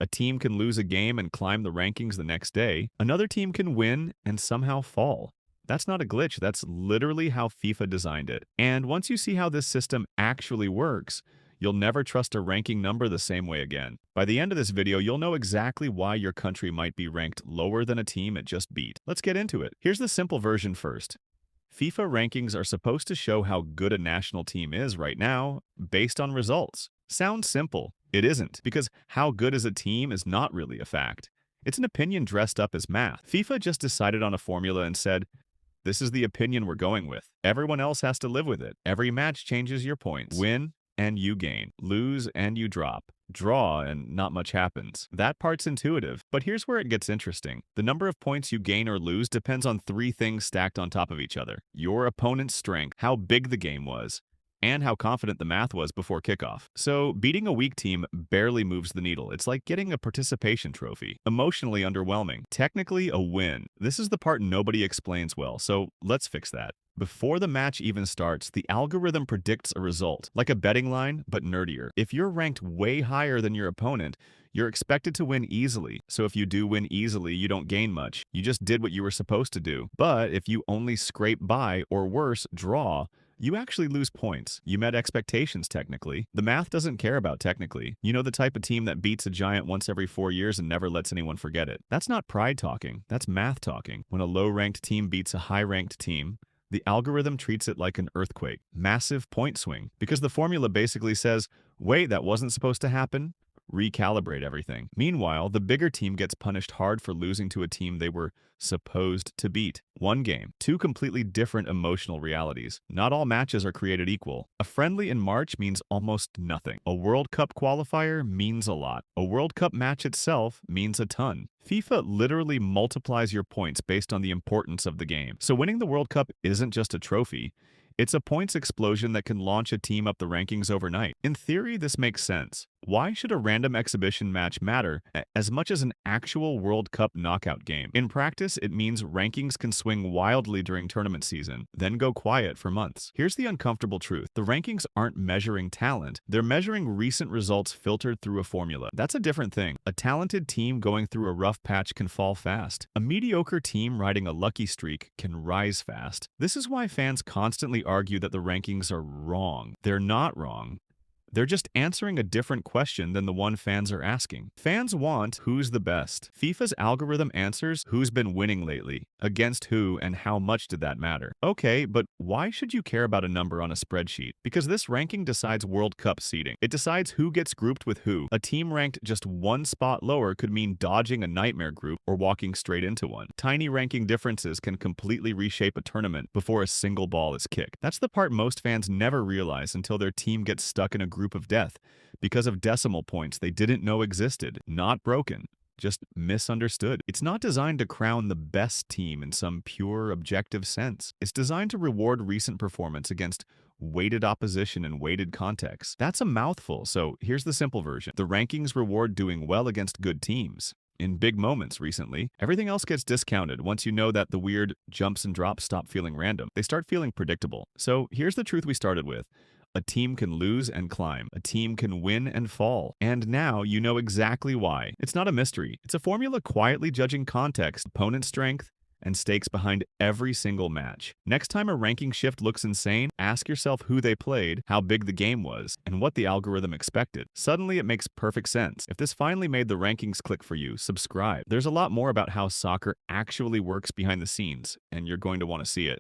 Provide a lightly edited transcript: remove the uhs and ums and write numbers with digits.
A team can lose a game and climb the rankings the next day. Another team can win and somehow fall. That's not a glitch. That's literally how FIFA designed it. And once you see how this system actually works, you'll never trust a ranking number the same way again. By the end of this video, you'll know exactly why your country might be ranked lower than a team it just beat. Let's get into it. Here's the simple version first. FIFA rankings are supposed to show how good a national team is right now based on results. Sounds simple. It isn't, because how good is a team is not really a fact. It's an opinion dressed up as math. FIFA just decided on a formula and said, this is the opinion we're going with. Everyone else has to live with it. Every match changes your points. Win and you gain. Lose and you drop. Draw and not much happens. That part's intuitive, but here's where it gets interesting. The number of points you gain or lose depends on three things stacked on top of each other: your opponent's strength, how big the game was, and how confident the math was before kickoff. So beating a weak team barely moves the needle. It's like getting a participation trophy. Emotionally underwhelming. Technically a win. This is the part nobody explains well, so let's fix that. Before the match even starts, the algorithm predicts a result, like a betting line, but nerdier. If you're ranked way higher than your opponent, you're expected to win easily. So if you do win easily, you don't gain much. You just did what you were supposed to do. But if you only scrape by, or worse, draw, you actually lose points. You met expectations technically. The math doesn't care about technically. You know, the type of team that beats a giant once every 4 years and never lets anyone forget it. That's not pride talking. That's math talking. When a low-ranked team beats a high-ranked team, the algorithm treats it like an earthquake. Massive point swing. Because the formula basically says, wait, that wasn't supposed to happen? Recalibrate everything. Meanwhile, the bigger team gets punished hard for losing to a team they were supposed to beat. One game, two completely different emotional realities. Not all matches are created equal. A friendly in March means almost nothing. A World Cup qualifier means a lot. A World Cup match itself means a ton. FIFA literally multiplies your points based on the importance of the game. So winning the World Cup isn't just a trophy. It's a points explosion that can launch a team up the rankings overnight. In theory, this makes sense. Why should a random exhibition match matter as much as an actual World Cup knockout game? In practice, it means rankings can swing wildly during tournament season, then go quiet for months. Here's the uncomfortable truth. The rankings aren't measuring talent. They're measuring recent results filtered through a formula. That's a different thing. A talented team going through a rough patch can fall fast. A mediocre team riding a lucky streak can rise fast. This is why fans constantly argue that the rankings are wrong. They're not wrong. They're just answering a different question than the one fans are asking. Fans want who's the best. FIFA's algorithm answers who's been winning lately, against who, and how much did that matter. Okay, but why should you care about a number on a spreadsheet? Because this ranking decides World Cup seeding. It decides who gets grouped with who. A team ranked just one spot lower could mean dodging a nightmare group or walking straight into one. Tiny ranking differences can completely reshape a tournament before a single ball is kicked. That's the part most fans never realize until their team gets stuck in a group of death because of decimal points they didn't know existed. Not broken, just misunderstood. It's not designed to crown the best team in some pure objective sense. It's designed to reward recent performance against weighted opposition and weighted context. That's a mouthful, so here's the simple version. The rankings reward doing well against good teams. In big moments recently, everything else gets discounted once you know that the weird jumps and drops stop feeling random. They start feeling predictable. So here's the truth we started with. A team can lose and climb. A team can win and fall. And now you know exactly why. It's not a mystery. It's a formula quietly judging context, opponent strength, and stakes behind every single match. Next time a ranking shift looks insane, ask yourself who they played, how big the game was, and what the algorithm expected. Suddenly it makes perfect sense. If this finally made the rankings click for you, subscribe. There's a lot more about how soccer actually works behind the scenes, and you're going to want to see it.